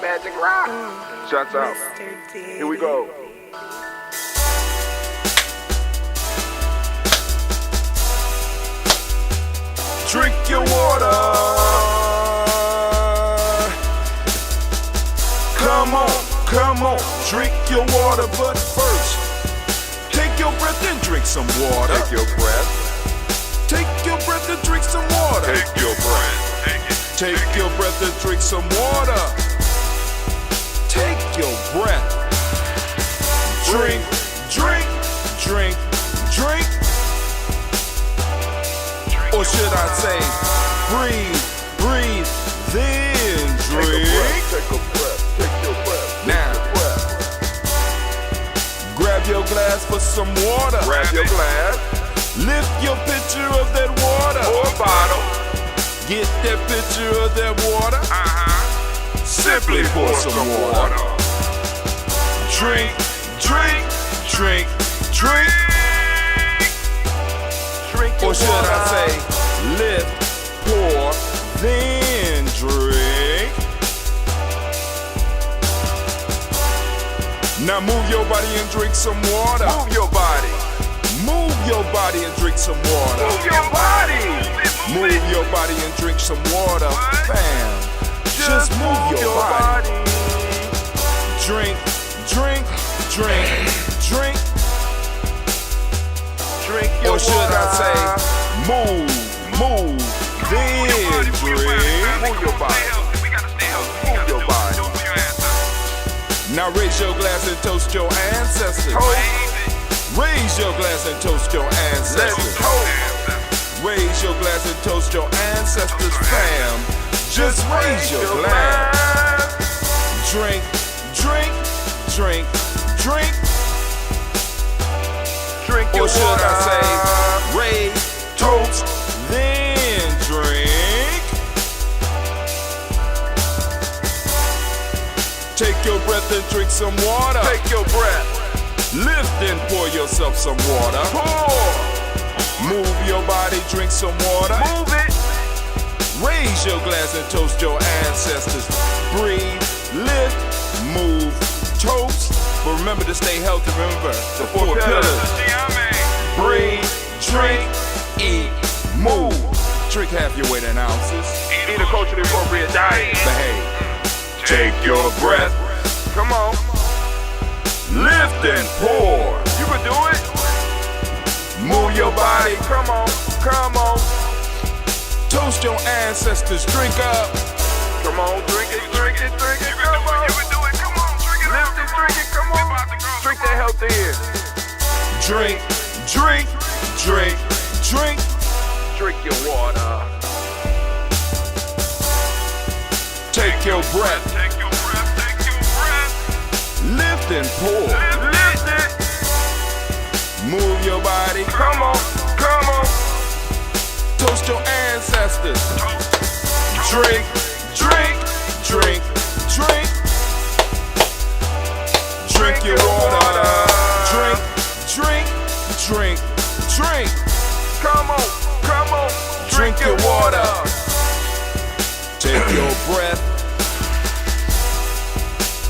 Magic rock. Shots out. Here we go. Drink your water. Come on, drink your water. But first, take your breath and drink some water. Take your breath. Take your breath and drink some water. Take your breath. Take your breath and drink some water. Take your breath. Drink, drink, drink, drink. Or should I say, breathe, breathe, then drink. Take a breath, take your breath. Now, grab your glass for some water. Grab your glass. Lift your pitcher of that water. Or bottle. Get that pitcher of that water. Simply pour some water. Drink, drink, drink, drink. Or should I say, lift, pour, then drink. Now move your body and drink some water. Move your body. Move your body and drink some water. Move your body. Move your body and drink some water. Bam. Just move your body. Drink, drink, drink, drink. Drink your or should water. I say, move, then drink. Move your body. Move your body. Now raise your glass and toast your ancestors. Raise your glass and toast your ancestors. Raise your glass and toast your ancestors, fam. Just raise your glass. Drink, drink, drink, drink. Drink your or should water. I say, raise, toast, then drink. Take your breath and drink some water. Take your breath. Lift and pour yourself some water. Pour. Move your body, drink some water. Move it. Raise your glass and toast your ancestors. Breathe, lift, move, toast. But remember to stay healthy. Remember the four pillars. Breathe, drink, eat, move. Drink half your weight in ounces. Eat a culturally appropriate diet. Behave. Take your breath. Come on. Lift and pour. You can do it. Move your body. Come on. Come on. Toast your ancestors. Drink up. Come on. Drink it. Drink it. Drink it. Come on. You can do it. Come on. Drink it. Lift it. Drink it. Come on. Drink that health in. Drink. Drink. Drink. Drink. Drink your water. Take your breath. Take your breath. Take your breath. Lift and pour. Lift it. Move your body. Come on. Come on. Toast your ancestors. Drink. Drink. Drink. Drink. Drink your water. Drink. Drink. Drink. Drink. Come on. Come on. Drink your water. Take your breath.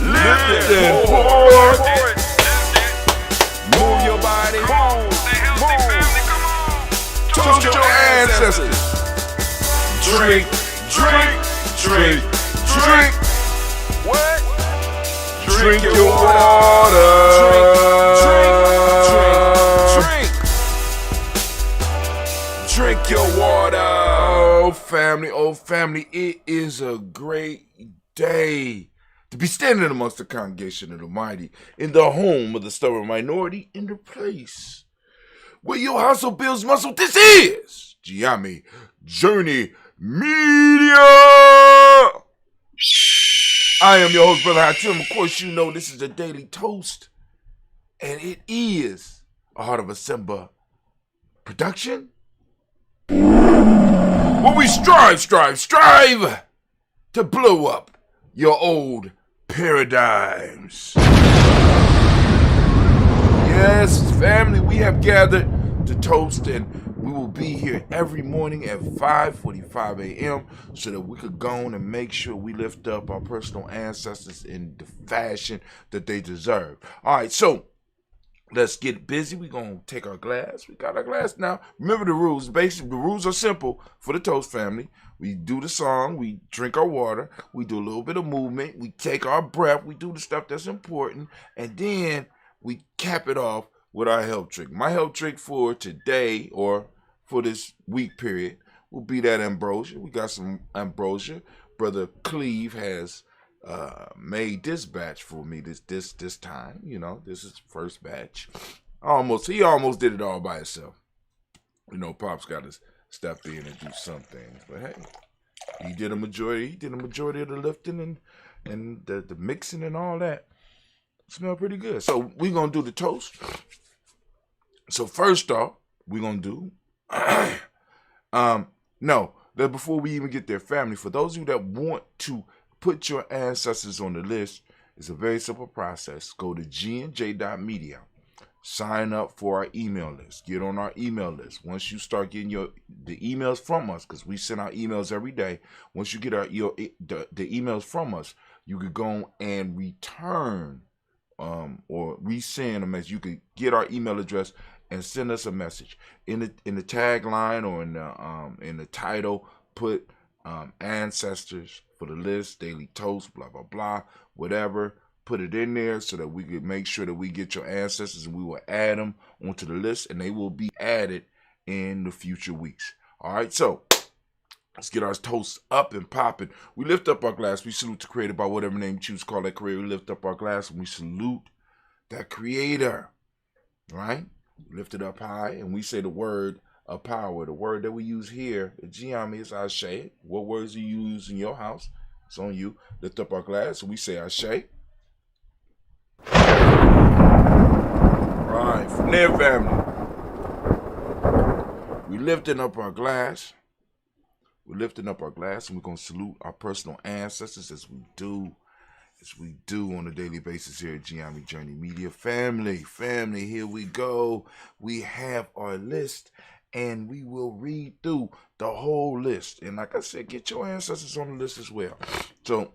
Lift and pour. Move your body. Move. Toast your ancestors. Drink. Drink. Drink. Drink. What? Drink your water. Drink. Drink your water. Oh family, it is a great day to be standing amongst the congregation of the mighty in the home of the stubborn minority, in the place where your hustle builds muscle. This is Giami Journey Media. I am your host, Brother Hatim. Of course, you know this is a daily toast, and it is a Heart of a Simba production. Where we strive to blow up your old paradigms. Yes, family, we have gathered to toast, and we will be here every morning at 5:45 a.m. so that we could go on and make sure we lift up our personal ancestors in the fashion that they deserve. All right, so let's get busy. We're going to take our glass. We got our glass now. Remember the rules. Basically, the rules are simple for the Toast family. We do the song. We drink our water. We do a little bit of movement. We take our breath. We do the stuff that's important. And then we cap it off with our health trick. My health trick for today or for this week period will be that ambrosia. We got some ambrosia. Brother Cleve has made this batch for me this time. You know, this is the first batch. He almost did it all by himself. You know, Pop's got to step in and do some things. But hey, he did a majority of the lifting and the mixing and all that. Smell pretty good. So we're gonna do the toast. So first off, we're gonna do before we even get there, family, for those of you that want to put your ancestors on the list, it's a very simple process. Go to gnj.media. Sign up for our email list. Get on our email list. Once you start getting the emails from us, because we send out emails every day. Once you get the emails from us, you could go and return or resend a message. You could get our email address and send us a message in the tagline or in the title. Put ancestors for the list, daily toast, blah blah blah, whatever. Put it in there so that we can make sure that we get your ancestors, and we will add them onto the list, and they will be added in the future weeks. All right, so let's get our toast up and popping. We lift up our glass. We salute the creator by whatever name you choose to call that creator. We lift up our glass and we salute that creator. All right? We lift it up high and we say the word of power. The word that we use here at Giami is Ashe. What words do you use in your house? It's on you. Lift up our glass and we say Ashe. Right, from there, family, we lifting up our glass. We're lifting up our glass, and we're going to salute our personal ancestors as we do on a daily basis here at Giami Journey Media. Family, here we go. We have our list, and we will read through the whole list. And like I said, get your ancestors on the list as well. So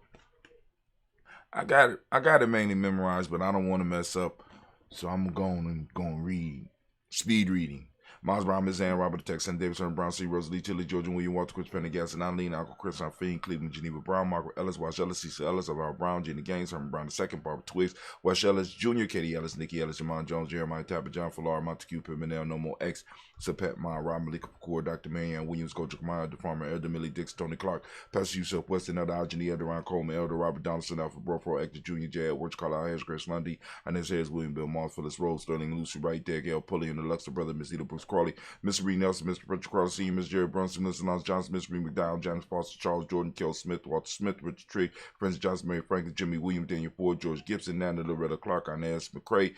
I got it mainly memorized, but I don't want to mess up, so I'm going to read. Speed reading. Miles Brown, Miss Ann, Robert Texan, Davidson, Brown, C. Rosalie, Tilly, Georgia, William, Walter, Chris Pendergast, and Eileen, Uncle Chris, Fiend, Cleveland, Geneva Brown, Margaret Ellis, Wash Ellis, Cecil Ellis, Alvaro Brown, Jenny Gaines, Herman Brown II, Barbara Twigs, Wash Ellis, Jr., Katie Ellis, Nikki Ellis, Jamon Jones, Jeremiah Tapper, John Fallar, Montague, Pimenel, No More X, Sapet, Ma, Rob Malika Kapoor, Dr. Marianne Williams, Coach Kamara, the Farmer, Elder Millie Dix, Tony Clark, Pastor Yusuf Weston, Elder Algeny, Elder Ron Coleman, Elder Robert Donaldson, Alfred Brofro, Actor Jr., J. Edwards, Carlisle Harris, Grace Lundy, Inez Harris, William Bill Moss, Phyllis Rose, Sterling Lucy, Wright, Derek L. Pulley, and the Luxor brother, Miss Eda Brooks Crawley, Miss Reed Nelson, Mr. Patrick Carter Sr., Miss Jerry Brunson, Miss Lance Johnson, Miss Reed McDowell, James Foster, Charles Jordan, Kel Smith, Walter Smith, Richard Trigg, Francis Johnson, Mary Franklin, Jimmy William, Daniel Ford, George Gibson, Nana Loretta Clark, Inez McCrae,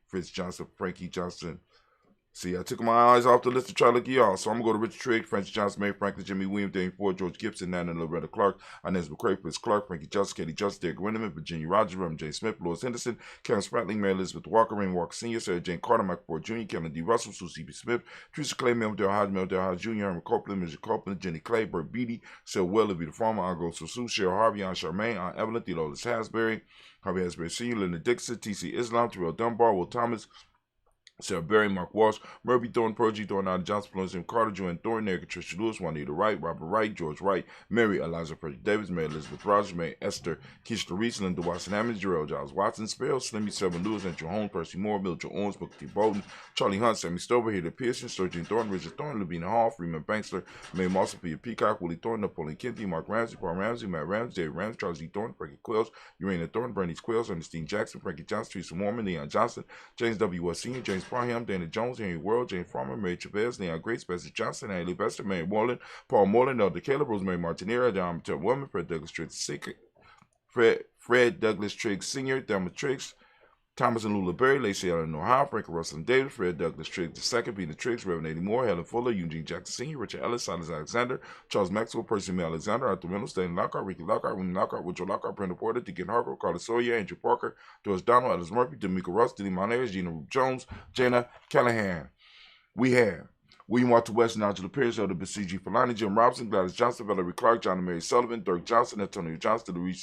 Fritz Johnson, Frankie Johnson. See, I took my eyes off the list to try to look at y'all. So I'm going to go to Richard Trigg, Francis Johnson, Mary Franklin, Jimmy Williams, Daniel Ford, George Gibson, Nana Loretta Clark, Inez McCrae, Fritz Clark, Frankie Johnson, Katie Johnson, Derek Winneman, Virginia Rogers, Reverend J. Smith, Louis Henderson, Karen Spratling, Mary Elizabeth Walker, Rain Walker Sr., Sarah Jane Carter, Michael Ford Jr., Kevin D. Russell, Susie B. Smith, Teresa Clay, Mel Del Hodge Jr., Herman Copeland, Mr. Copeland, Jenny Clay, Bert Beatty, Sarah Weller, Vita Farmer, Argo Susu, Cheryl Harvey, Aunt Charmaine, Aunt Evelyn, Theodolis Hasbury, Harvey Hasbury Sr., Linda Dixon, T.C. Islam, Terrell Dunbar, Will Thomas, Sarah Berry, Mark Walsh, Murphy Thorne, Pergy Thorne, Adam Johnson, Florence M. Carter, Joanne Thorne, Erica Tricia Lewis, Juanita Wright, Robert Wright, George Wright, Mary Eliza Frederick Davis, Mary Elizabeth Rogers, Mary Esther, Keisha Reese, Linda Watson Hammond, Jarrell Giles Watson, Sparrow, Slimmy, Seven Lewis, Andrew Holmes, Percy Moore, Mildred Owens, Booker T. Bolton, Charlie Hunt, Sammy Stover, Hilda Pearson, Sturgeon Thorne, Richard Thorne, Lavina Hall, Freeman Banksler, May Moss, Sophia Peacock, Willie Thorne, Napoleon Kennedy, Mark Ramsey, Paul Ramsey, Matt Ramsey, David Ramsey, Charles E. Thorne, Frankie Quills, Urania Thorne, Bernice Quills, Ernestine Jackson, Frankie Johnson, Teresa Mormon, Leon Johnson, James W. West Sr., James Parham, Dana Jones, Henry World, Jane Farmer, Mary Chavez, Leon Grace, Bessie Johnson, Haley Bester, Mary Moreland, Paul Moreland, Elder Caleb, Rosemary Martinera, John Mattel Woman, Fred Douglas Triggs Sr., Thelma Triggs, Thomas and Lula Berry, Lacey Allen Ohio, Frank Russell Davis, Fred Douglas Triggs II, Peter Triggs, Reverend Eddie Moore, Helen Fuller, Eugene Jackson Sr., Richard Ellis, Silas Alexander, Charles Maxwell, Percy M. Alexander, Arthur Reynolds, Stanley Lockhart, Ricky Lockhart, Winnie Lockhart, Woodrow Lockhart, Brenda Porter, Deacon Hargrove, Carlos Sawyer, Andrew Parker, Doris Donald, Alice Murphy, D'Amico Ross, Denny Monez, Gina Ruth Jones, Jana Callahan. We have William Walter West, Nigel Pierce, Elder C.G. Filani, Jim Robinson, Gladys Johnson, Valerie Clark, John and Mary Sullivan, Dirk Johnson, Antonio Johnston,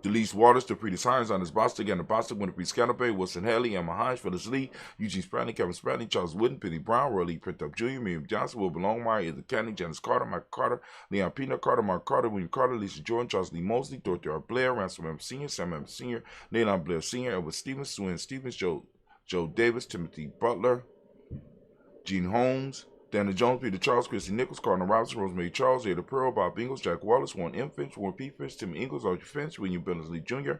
Delise Waters, DePretis Hines, Anders Bostic, Anna Bostic, Winifred Scannabay, Wilson Haley, Emma Hines, Phyllis Lee, Eugene Spradley, Kevin Spradley, Charles Wooden, Penny Brown, Roy Lee Printup Jr., Miriam Johnson, Wilbur Longmire, Edith Canning, Janice Carter, Michael Carter, Leon Peanut Carter, Mark Carter, William Carter, Lisa Jordan, Charles Lee Mosley, Dorothy R. Blair, Ransom M. Sr., Sam M. Sr., Nayland Blair Sr., Edward Stevens, Swin Stevens, Joe Davis, Timothy Butler, Gene Holmes, Daniel Jones, Peter Charles, Chrissy Nichols, Cardinal Robinson, Rosemary Charles, Ada Pearl, Bob Ingles, Jack Wallace, Warren M. Finch, Warren P. Finch, Tim Ingles, Archie Finch, William Billingsley Jr.,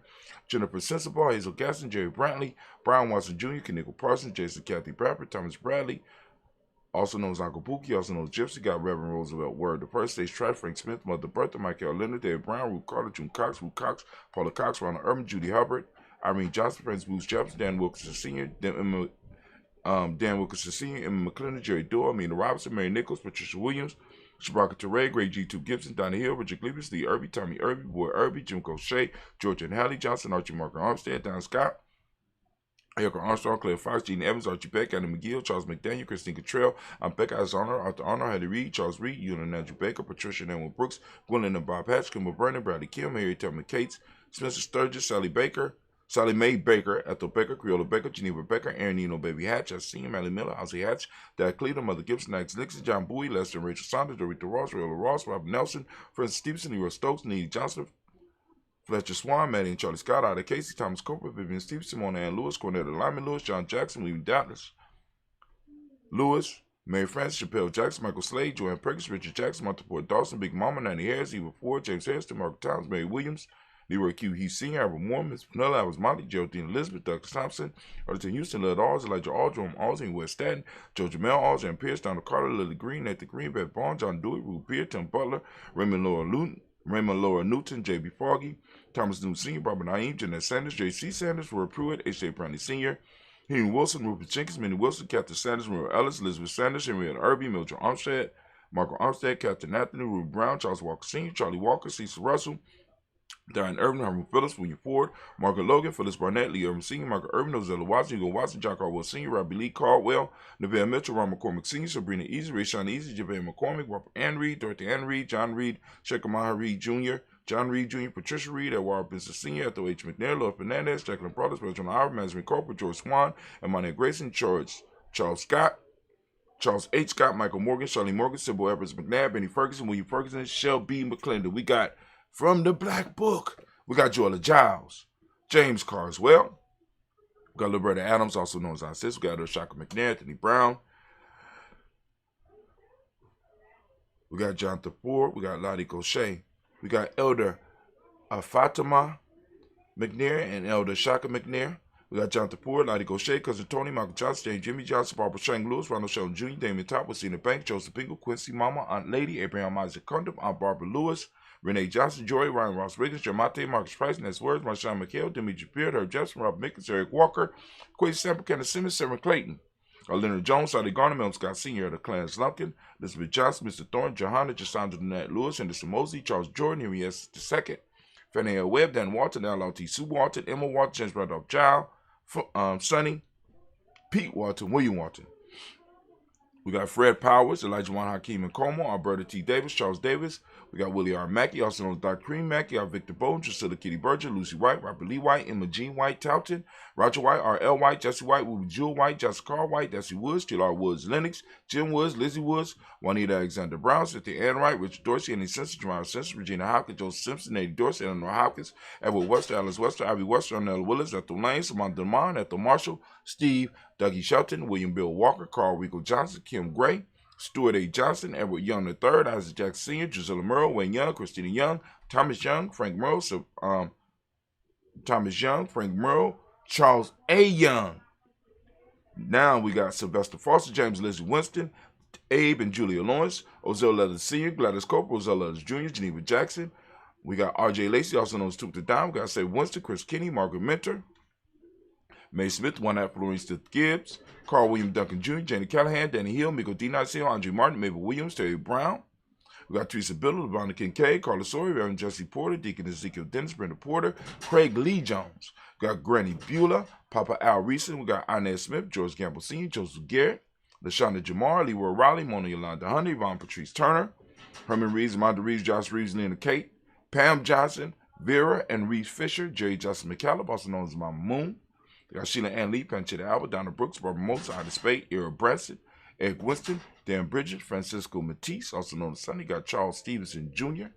Jennifer Sensible, Hazel Gaston, Jerry Brantley, Brian Watson Jr., Kenickle Parsons, Jason Kathy Bradford, Thomas Bradley, also known as Uncle Pookie, also known as Gypsy, got Reverend Roosevelt Word, the first stage Track, Frank Smith, Mother Bertha, Michael Leonard, David Brown, Ruth Carter, June Cox, Ruth Cox, Paula Cox, Ronald Urban, Judy Hubbard, Irene Johnson, Francis Bruce Jefferson, Dan Wilkinson Sr., Dan Wilkinson Sr., Emma McClendon, Jerry Doyle, Amina Robinson, Mary Nichols, Patricia Williams, Shabaka Teray, Greg G2 Gibson, Donnie Hill, Richard Cleveland, Lee Irby, Tommy Irby, Boy Irby, Jim Cochet, Georgia and Hallie Johnson, Archie Marker Armstead, Don Scott, Erica Armstrong, Claire Fox, Gene Evans, Archie Beck, Adam McGill, Charles McDaniel, Christine Cottrell, Becca Alexander, Arthur Arnold, Hattie Reed, Charles Reed, Ewan and Andrew Baker, Patricia and Edwin Brooks, Gwendolyn and Bob Hatch, Kimball Brennan, Bradley Kim, Harry Tubman Cates, Spencer Sturgis, Sally Mae Baker, Ethel Baker, Creola Baker, Geneva Baker, Aaron Eno, Baby Hatch, I see him, Allie Miller, Ozzie Hatch, Dad Cleveland, Mother Gibson, Alex Nixon, John Bowie, Lester and Rachel Saunders, Dorita Ross, Rayola Ross, Robert Nelson, Francis Stevenson, Leroy Stokes, Needy Johnson, Fletcher Swan, Maddie and Charlie Scott, Ida Casey, Thomas Cooper, Vivian Stevenson, Mona Ann Lewis, Cornetta Lyman Lewis, John Jackson, William Doubtless Lewis, Mary Frances, Chappelle Jackson, Michael Slade, Joanne Perkins, Richard Jackson, Martha Port Dawson, Big Mama, Nanny Harris, Eva Ford, James Harrison, Margaret Towns, Mary Williams, Leroy Q. Heath Sr., Albert Moore, Miss Pinella, Alice Monty, Geraldine Elizabeth, Douglas Thompson, Arlington Houston, Led Alls, Elijah Aldrum, Alsing, West Staten, Joe Jamel, Alls, Jan Pierce, Donald Carter, Lily Green, Nathan Green, Beth Bond, John Dewey, Ruth Beard, Tim Butler, Raymond Laura Newton, J.B. Foggy, Thomas Newton Sr., Barbara Naeem, Jeanette Sanders, J.C. Sanders, Roy Pruitt, H.J. Brownlee Sr., Henry Wilson, Rupert Jenkins, Minnie Wilson, Captain Sanders, Maria Ellis, Elizabeth Sanders, Henrietta Irby, Mildred Armstead, Marco Armstead, Captain Anthony, Ruth Brown, Charles Walker Sr., Charlie Walker, Cecil Russell, Diane Irvin, Herman Phillips, William Ford, Margaret Logan, Phyllis Barnett, Lee Irvin Sr., Margaret Irvin, Ozella Watson, Hugo Watson, John Caldwell Sr., Robbie Lee Caldwell, Neville Mitchell, Ron McCormick Sr., Sabrina Easy, Rayshawn Easy, Javale McCormick, Robert Ann Reed, Dorothy Ann Reed, John Reed, Shekamaha Reed Jr., John Reed Jr., Patricia Reed, Edward Benson Sr., Ethel H. McNair, Lord Fernandez, Jacqueline Brothers, Bertrand Howard, Mandarin Corporal, George Swan, Emmanuel Grayson, Charles Scott, Charles H. Scott, Michael Morgan, Charlie Morgan, Sybil Evers McNabb, Benny Ferguson, William Ferguson, Shell B. McClendon. We got from the Black Book, we got Joella Giles, James Carswell, we got Liberta Adams, also known as our sister, we got Oshaka McNair, Anthony Brown, we got Jonathan Ford, we got Lottie Gaucher, we got Elder Fatima McNair and Elder Shaka McNair. We got Jonathan Ford, Lottie Gaucher, Cousin Tony, Michael Johnson, James Jimmy Johnson, Barbara Shang Lewis, Ronald Sheldon Jr., Damon Top, Wacina Banks, Joseph Bingle, Quincy Mama, Aunt Lady, Abraham Isaac Cundum, Aunt Barbara Lewis, Renee Johnson, Joy, Ryan Ross Riggins, Jamante, Marcus Price, Ness Words, Marshawn McHale, Dimitri Beard, Herb Jefferson, Rob Mickens, Eric Walker, Quay Sample, Kenneth Simmons, Sarah Clayton, Leonard Jones, Sally Garner, Melvin Scott Sr., the Clarence Lumpkin, Elizabeth Johnson, Mr. Thorne, Johanna, Jasandra Nat Lewis, Anderson Mosley, Charles Jordan, Henry S. II, Fanny L. Webb, Dan Walton, L.L.T. Sue Walton, Emma Walton, James Randolph Giles, Sonny, Pete Walton, William Walton. We got Fred Powers, Elijah Juan Hakeem and Como, Alberta T. Davis, Charles Davis. We got Willie R. Mackey, also known as Dr. Cream Mackey, Victor Bowden, Drusilla Kitty Berger, Lucy White, Robert Lee White, Emma Jean White, Towton, Roger White, R.L. White, Jesse White, Ruby Jewel White, Jessica Carr White, Desi Woods, T.L.R. Woods, Lennox, Jim Woods, Lizzie Woods, Juanita Alexander Brown, Cynthia Ann Wright, Richard Dorsey, Annie Simpson, Jeremiah Simpson, Regina Hopkins, Joseph Simpson, Eddie Dorsey, Eleanor Hopkins, Edward Wester, Alice Wester, Ivy Wester, Arnell Willis, Ethel Lane, Samantha DeMond, Ethel Marshall, Steve, Dougie Shelton, William Bill Walker, Carl Rico Johnson, Kim Gray, Stuart A. Johnson, Edward Young III, Isaac Jackson Sr., Gisela Merle, Wayne Young, Christina Young, Thomas Young, Frank Merle, Charles A. Young. Now we got Sylvester Foster, James Lizzie Winston, Abe and Julia Lawrence, Ozell Leathers Sr., Gladys Cope, Ozell Leathers Jr., Geneva Jackson, We got R.J. Lacey, also known as Took the Dime. We got Say Winston, Chris Kinney, Margaret Mentor, Mae Smith, one half Lawrence Gibbs, Carl William Duncan Jr., Janie Callahan, Danny Hill, Miko D. Niceo, Andre Martin, Mabel Williams, Terry Brown. We got Teresa Biddle, LeBron Kincaid, Carla Sawyer, Reverend Jesse Porter, Deacon Ezekiel Dennis, Brenda Porter, Craig Lee Jones. We got Granny Beulah, Papa Al Reeson. We got Inez Smith, George Gamble Sr., Joseph Garrett, LaShonda Jamar, Leroy Riley, Mona Yolanda Honey, Yvonne Patrice Turner, Herman Reeves, Amanda Reeves, Josh Reeves, Lena Kate, Pam Johnson, Vera and Reeves Fisher, Jerry Justin McCallum, also known as Mama Moon. We got Sheila Ann Lee, Panchetta Alba, Donna Brooks, Barbara Mosa, Ida Spade, Era Branson, Eric Winston, Dan Bridget, Francisco Matisse, also known as Sonny. Got Charles Stevenson Jr.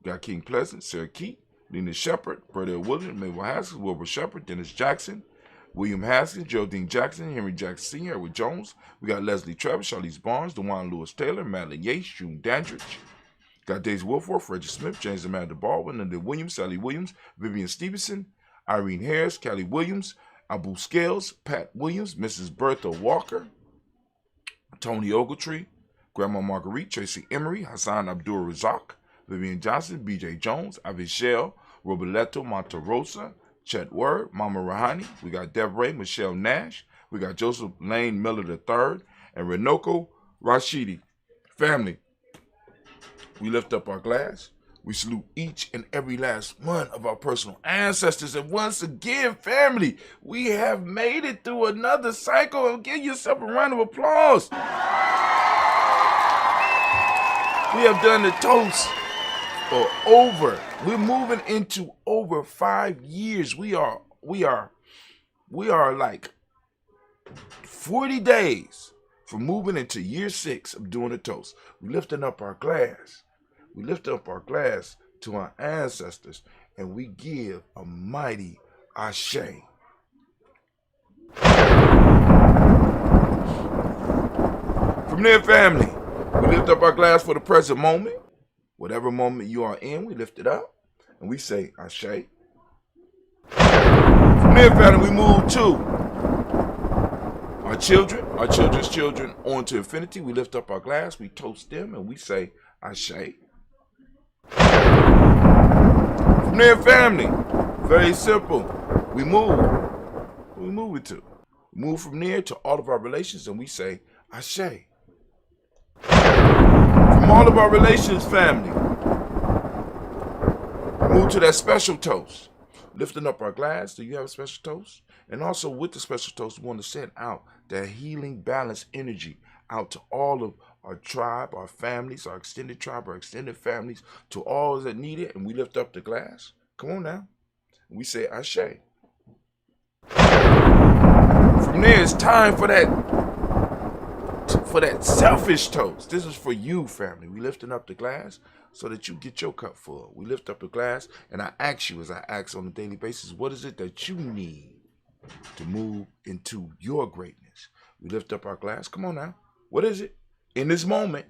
Got King Pleasant, Sarah Key, Lena Shepard, Burdell Williams, Mabel Haskins, Wilbur Shepard, Dennis Jackson, William Haskins, Geraldine Jackson, Henry Jackson Sr., Edward Jones. We got Leslie Travis, Charlize Barnes, DeJuan Lewis Taylor, Madeline Yates, June Dandridge. Got Daisy Wilforth, Reggie Smith, James Amanda Baldwin, Linda Williams, Sally Williams, Vivian Stevenson, Irene Harris, Callie Williams, Abu Scales, Pat Williams, Mrs. Bertha Walker, Tony Ogletree, Grandma Marguerite, Tracy Emery, Hassan Abdul Razak, Vivian Johnson, B.J. Jones, Avishel, Roberto Monterosa, Chet Word, Mama Rahani. We got Deborah Michelle Nash. We got Joseph Lane Miller III and Renoko Rashidi. Family, we lift up our glass. We salute each and every last one of our personal ancestors. And once again, family, we have made it through another cycle. And give yourself a round of applause. We have done the toast for we're moving into over 5 years. We are like 40 days from moving into year 6 of doing the toast. We're lifting up our glass. We lift up our glass to our ancestors and we give a mighty ashe. From there, family, we lift up our glass for the present moment. Whatever moment you are in, we lift it up and we say ashe. From there, family, we move to our children, our children's children on to infinity. We lift up our glass, we toast them and we say ashe. From there, family, very simple. We move. We move it to. We move from there to all of our relations and we say, ashe. From all of our relations, family, we move to that special toast. Lifting up our glass. Do you have a special toast? And also with the special toast, we want to send out that healing, balanced energy out to all of our tribe, our families, our extended tribe, our extended families, to all that need it, and we lift up the glass. Come on now. We say ashe. From there, it's time for that selfish toast. This is for you, family. We lifting up the glass so that you get your cup full. We lift up the glass, and I ask you, as I ask on a daily basis, what is it that you need to move into your greatness? We lift up our glass. Come on now. What is it? In this moment,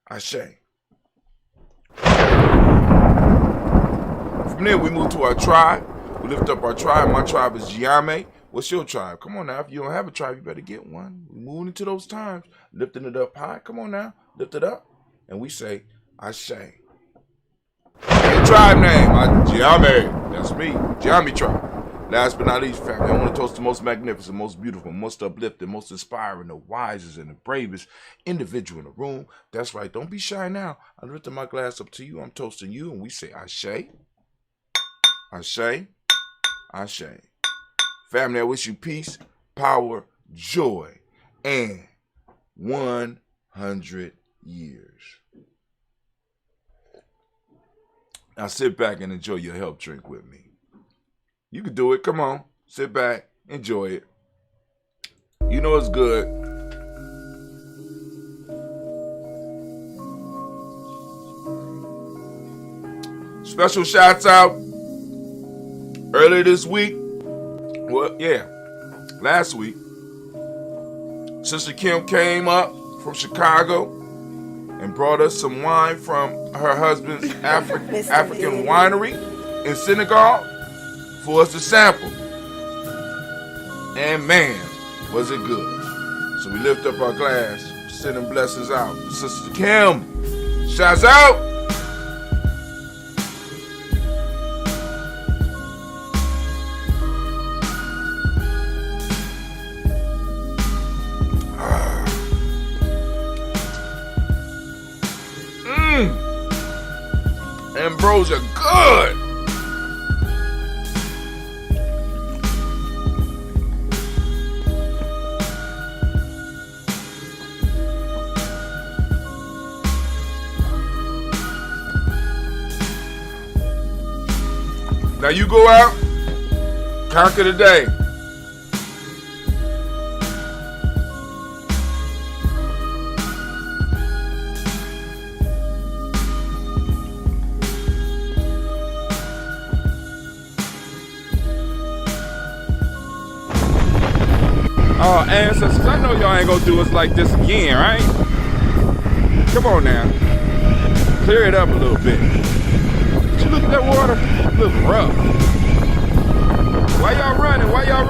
ashe. From there, we move to our tribe. We lift up our tribe. My tribe is Giame. What's your tribe? Come on now. If you don't have a tribe, you better get one. We're moving into those times, lifting it up high. Come on now. Lift it up. And we say, ashe. Your tribe name, Giame. That's me. Giame tribe. Last but not least, family, I want to toast the most magnificent, most beautiful, most uplifting, most inspiring, the wisest and the bravest individual in the room. That's right. Don't be shy now. I lift my glass up to you. I'm toasting you. And we say, ashe. Ashe. Ashe. Family, I wish you peace, power, joy, and 100 years. Now sit back and enjoy your health drink with me. You can do it. Come on. Sit back. Enjoy it. You know it's good. Special shouts out earlier this week. Well, yeah, last week. Sister Kim came up from Chicago and brought us some wine from her husband's African winery in Senegal for us to sample. And man, was it good. So we lift up our glass, sending blessings out. Sister Kim, shouts out. ambrosia good. Now you go out, conquer the day. Oh, ancestors, I know y'all ain't gonna do us like this again, right? Come on now. Clear it up a little bit. Did you look at that water? It looks rough. Why y'all running? Why y'all